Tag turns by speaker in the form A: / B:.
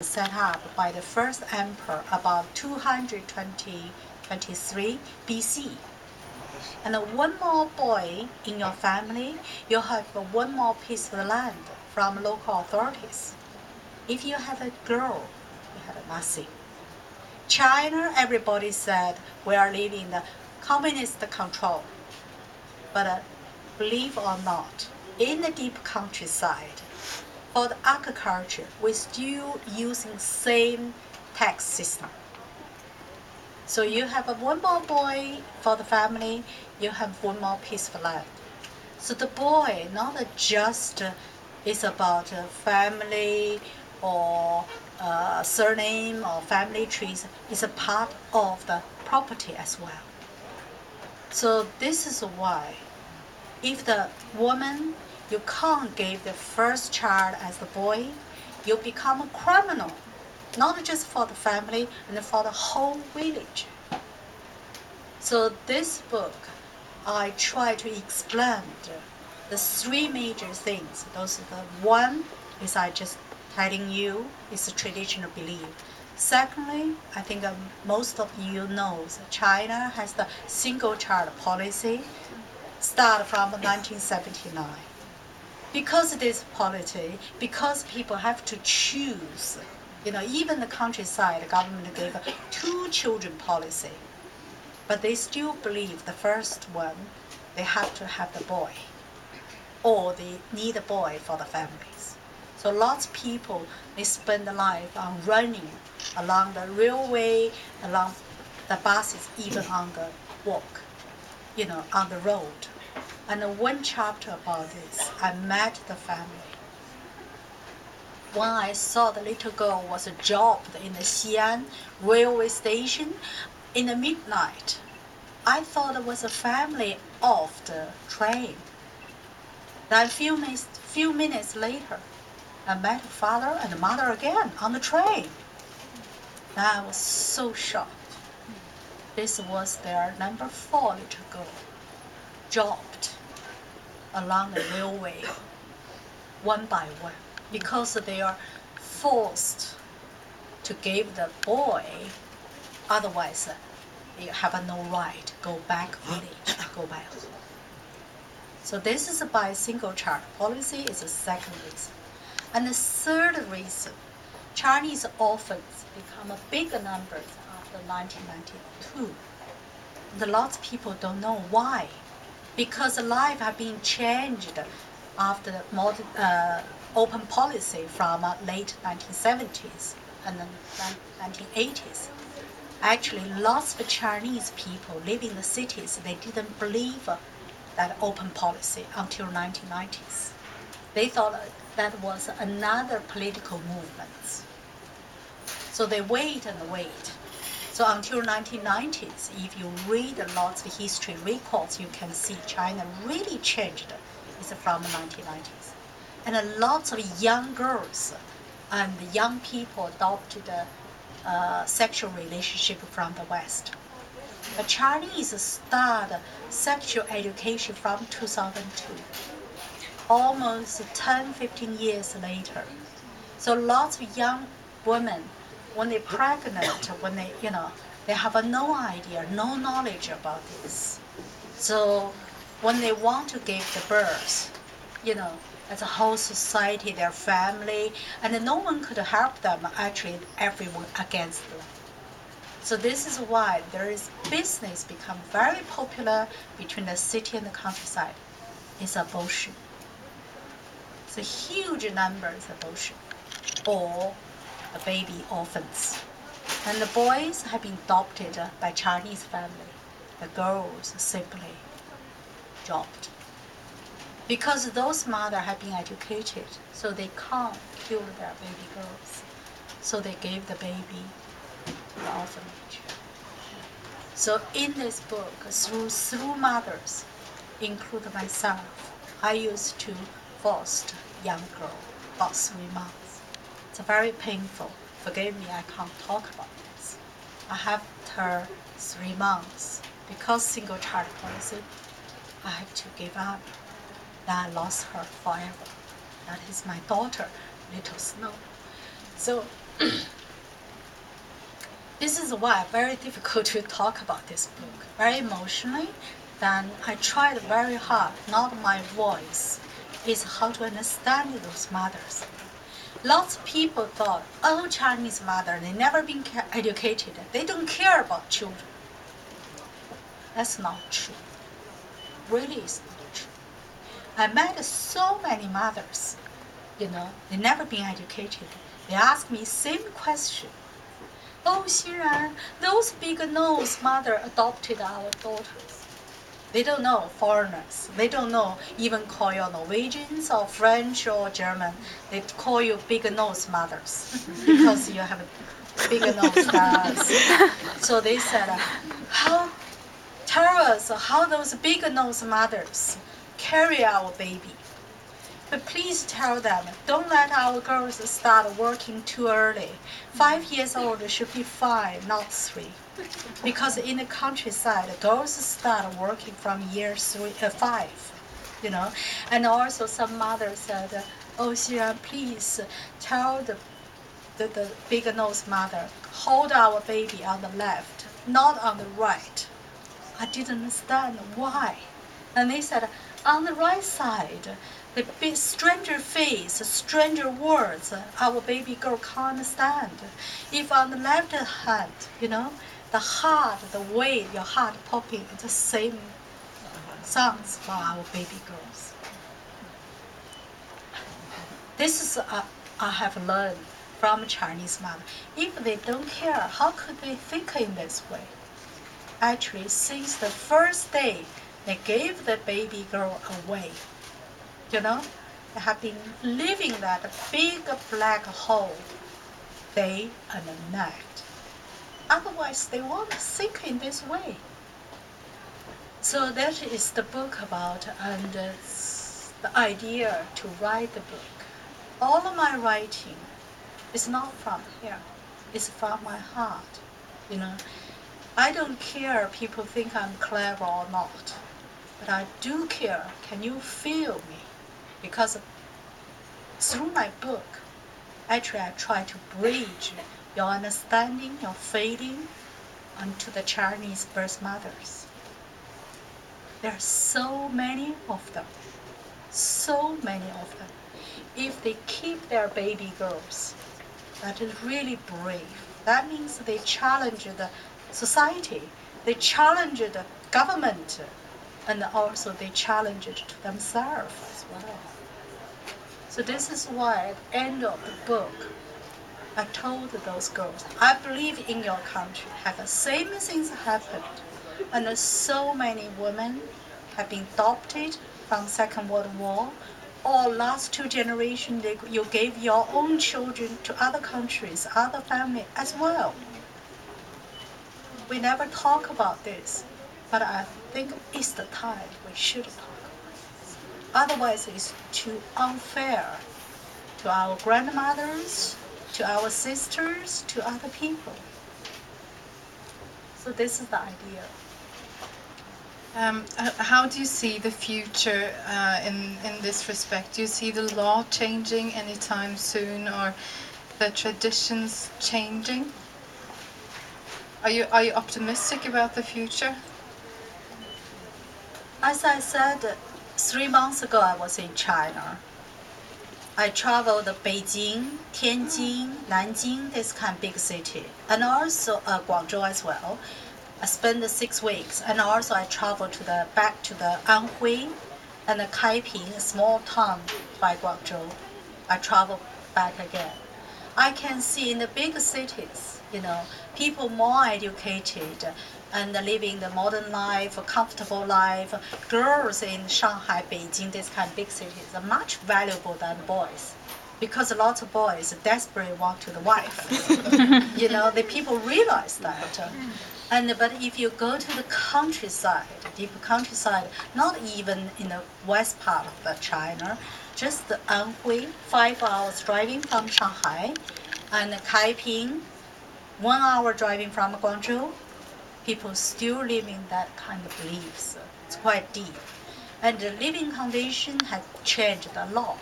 A: set up by the first emperor about 223 BC. And one more boy in your family, you have one more piece of land from local authorities. If you had a girl, you had nothing. China, everybody said we are living in the communist control. But believe or not, in the deep countryside, for the agriculture, we're still using same tax system. So you have one more boy for the family, you have one more piece of land. So the boy not just is about family or surname or family trees, is a part of the property as well. So this is why if the woman, you can't give the first child as the boy, you become a criminal, not just for the family and for the whole village. So this book, I try to explain the three major things. Those are the one is I just telling you is a traditional belief. Secondly, I think most of you know China has the single child policy start from 1979. Because of this policy, because people have to choose, even the countryside, the government gave a 2 children policy, but they still believe the first one, they have to have the boy, or they need a boy for the families. So lots of people, they spend their life on running along the railway, along the buses, even on the walk, on the road. And one chapter about this, I met the family. When I saw the little girl was dropped in the Xinran railway station in the midnight, I thought it was a family off the train. Then few minutes later, I met the father and the mother again on the train. And I was so shocked. This was their number 4 little girl, dropped along the railway one by one because they are forced to give the boy, otherwise they have no right to go back village, go back home. So this is by single child policy is the second reason. And the third reason, Chinese orphans become a bigger numbers after 1992. And lots of people don't know why. Because life has been changed after the open policy from late 1970s and then 1980s. Actually, lots of Chinese people living in the cities, they didn't believe that open policy until 1990s. They thought that was another political movement. So they wait and wait. So until 1990s, if you read lots of history reports, you can see China really changed. It's from the 1990s. And lots of young girls and young people adopted sexual relationship from the West. The Chinese started sexual education from 2002, almost 10, 15 years later. So lots of young women, when they're pregnant, when they have no idea, no knowledge about this. So when they want to give the birth, as a whole society, their family, and no one could help them, actually everyone against them. So this is why there is business become very popular between the city and the countryside. It's abortion. It's a huge numbers of abortion, or the baby orphans. And the boys have been adopted by Chinese family. The girls simply dropped. Because those mothers have been educated, so they can't kill their baby girls. So they gave the baby to the orphanage. So in this book, through mothers, include myself, I used to foster young girl about 3 months. It's very painful. Forgive me, I can't talk about this. I have her 3 months. Because single child policy, I have to give up. Then I lost her forever. That is my daughter, Little Snow. So This is why very difficult to talk about this book. Very emotionally, then I tried very hard, not my voice, is how to understand those mothers. Lots of people thought, oh, Chinese mother, they never been educated. They don't care about children. That's not true. Really is not true. I met so many mothers, they never been educated. They ask me same question. Oh, Xinran, those big nose mother adopted our daughters. They don't know foreigners. They don't know even call you Norwegians or French or German. They call you big nose mothers because you have a bigger nose than us. So they said, tell us how those big nose mothers carry our baby. But please tell them, don't let our girls start working too early. 5 years old should be fine, not 3. Because in the countryside, girls start working from year 5, And also some mothers said, oh, Xinran, please tell the big nose mother, hold our baby on the left, not on the right. I didn't understand why. And they said, on the right side, the big stranger face, stranger words, our baby girl can't understand. If on the left hand, the heart, the way your heart popping, it's the same sounds for our baby girls. This is I have learned from Chinese mother. If they don't care, how could they think in this way? Actually, since the first day they gave the baby girl away, they have been living that big black hole day and night. Otherwise, they won't think in this way. So that is the book about, and the idea to write the book. All of my writing is not from here. It's from my heart, I don't care people think I'm clever or not, but I do care, can you feel me? Because through my book, actually I try to bridge your understanding, your feeling, onto the Chinese birth mothers. There are so many of them, so many of them. If they keep their baby girls, that is really brave. That means they challenge the society, they challenge the government, and also they challenge it to themselves as well. So this is why at the end of the book, I told those girls, I believe in your country, have the same things happened. And so many women have been adopted from Second World War, or last 2 generations, you gave your own children to other countries, other families as well. We never talk about this, but I think it's the time we should talk about this. Otherwise, it's too unfair to our grandmothers, to our sisters, to other people. So this is the idea.
B: How do you see the future in this respect? Do you see the law changing anytime soon, or the traditions changing? Are you optimistic about the future?
A: As I said, 3 months ago I was in China. I traveled Beijing, Tianjin, Nanjing, this kind of big city, and also Guangzhou as well. I spent 6 weeks, and also I traveled back to the Anhui and the Kaiping, a small town by Guangzhou. I traveled back again. I can see in the big cities, people more educated and living the modern life, comfortable life. Girls in Shanghai, Beijing, these kind of big cities are much valuable than boys, because lots of boys desperately want to the wife. The people realize that. But if you go to the countryside, deep countryside, not even in the west part of the China, just the Anhui, 5 hours driving from Shanghai, and Kaiping, 1 hour driving from Guangzhou, people still living that kind of beliefs. It's quite deep. And the living condition has changed a lot.